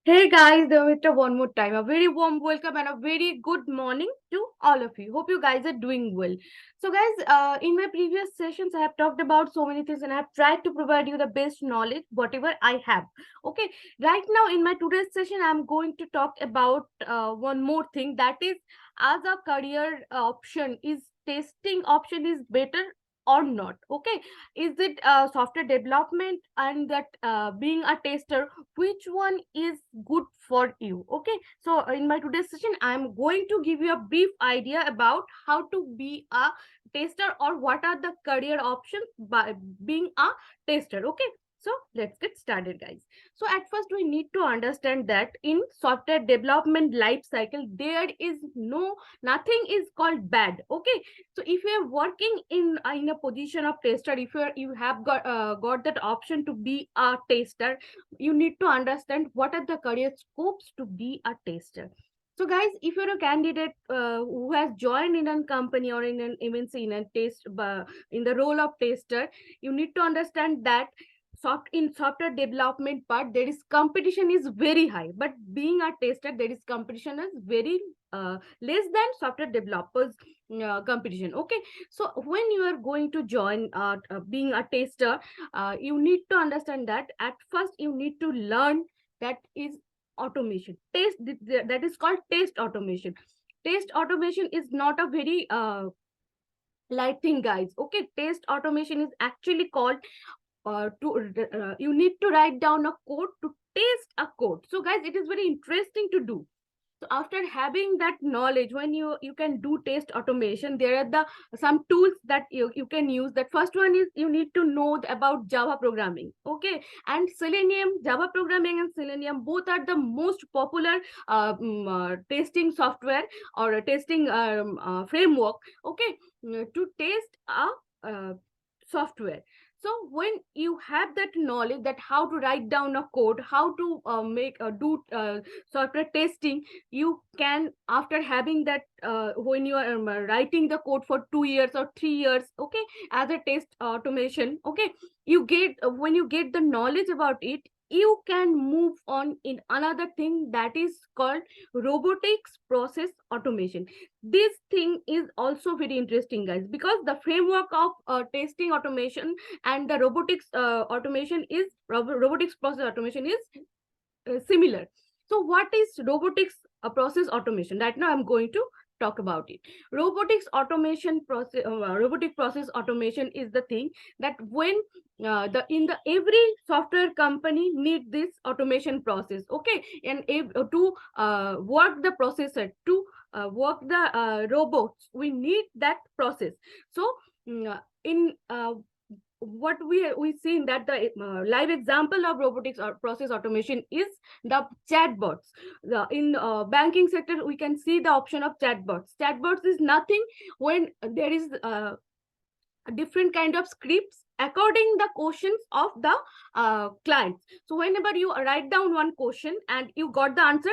Hey guys, Devitra, one more time. A very warm welcome and a very good morning to all of you. Hope you guys are doing well. So, guys, in my previous sessions, I have talked about so many things and I have tried to provide you the best knowledge, whatever I have. Okay, right now in my today's session, I'm going to talk about one more thing, that is, as a career option, is testing option is better or not? Okay, is it software development and that being a tester, which one is good for you? Okay, so in my today's session I'm going to give you a brief idea about how to be a tester or what are the career options by being a tester. Okay, so let's get started, guys. So at first we need to understand that in software development life cycle there is nothing is called bad. Okay, so if you are working in a position of tester, if you have got that option to be a tester, you need to understand what are the career scopes to be a tester. So guys, if you're a candidate who has joined in a company or in an MNC in the role of tester, you need to understand that in software development part there is competition is very high, but being a tester there is competition is very less than software developers competition. Okay, so when you are going to join being a tester, you need to understand that at first you need to learn that is automation test, that is called test automation. Test automation is not a very light thing, guys. Okay, test automation is actually called you need to write down a code to test a code. So guys, it is very interesting to do. So after having that knowledge, when you can do test automation, there are the some tools that you can use. That first one is you need to know about Java programming. Okay, and Selenium, Java programming and Selenium both are the most popular testing software or a testing framework. Okay, to test a software. So when you have that knowledge that how to write down a code, how to make do software testing, you can, after having that when you are writing the code for 2 years or 3 years, okay, as a test automation, okay, you get when you get the knowledge about it, you can move on in another thing that is called robotics process automation. This thing is also very interesting, guys, because the framework of testing automation and the robotics process automation is similar. So what is robotics process automation? Right now I'm going to talk about it. Robotic process automation is the thing that when the in the every software company need this automation process. Okay, and to work the processor, to work the robots, we need that process. So in what we seen that the live example of robotics or process automation is the chatbots. In banking sector we can see the option of chatbots. Chatbots is nothing when there is a different kind of scripts according the questions of the clients. So whenever you write down one question and you got the answer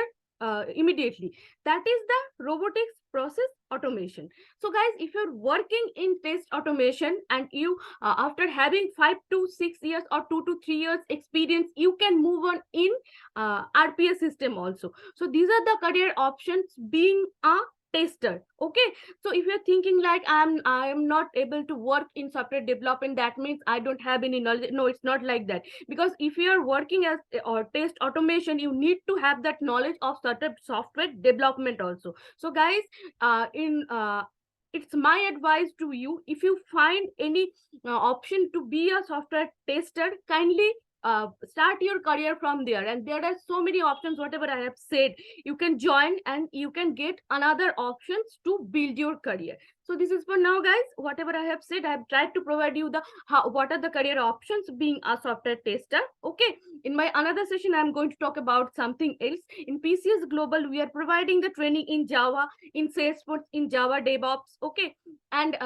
immediately, that is the robotics process automation. So guys, if you're working in test automation and you after having 5 to 6 years or 2 to 3 years experience, you can move on in RPA system also. So these are the career options being a tester. Okay, so if you're thinking like I am not able to work in software development, that means I don't have any knowledge. No, it's not like that, because if you are working as or test automation, you need to have that knowledge of certain software development also. So guys, in it's my advice to you, if you find any option to be a software tester, kindly start your career from there. And there are so many options, whatever I have said, you can join and you can get another options to build your career. So this is for now, guys. Whatever I have said, I have tried to provide you the what are the career options being a software tester. Okay, in my another session I'm going to talk about something else. In PCS Global we are providing the training in Java, in Salesforce, in Java DevOps. Okay, and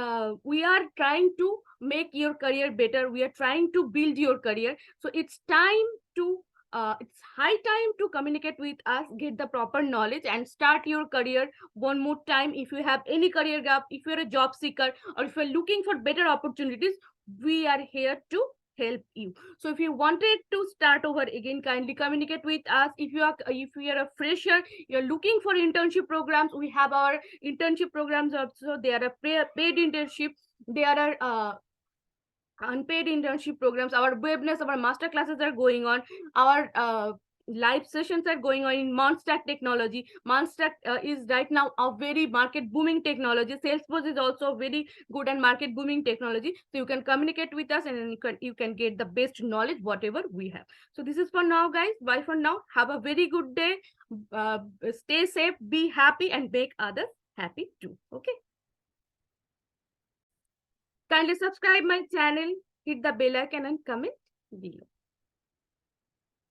we are trying to make your career better, we are trying to build your career. So it's time to it's high time to communicate with us, get the proper knowledge and start your career one more time. If you have any career gap, if you're a job seeker or if you're looking for better opportunities, we are here to help you. So if you wanted to start over again, kindly communicate with us. If you are a fresher, you're looking for internship programs, we have our internship programs also. They are a paid internship, they are unpaid internship programs. Our webinars, our master classes are going on. Our live sessions are going on in Monstack technology. Monstack is right now a very market booming technology. Salesforce is also very good and market booming technology. So you can communicate with us, and you can get the best knowledge whatever we have. So this is for now, guys. Bye for now. Have a very good day. Stay safe, be happy, and make others happy too. Okay. Kindly subscribe my channel, hit the bell icon and comment below.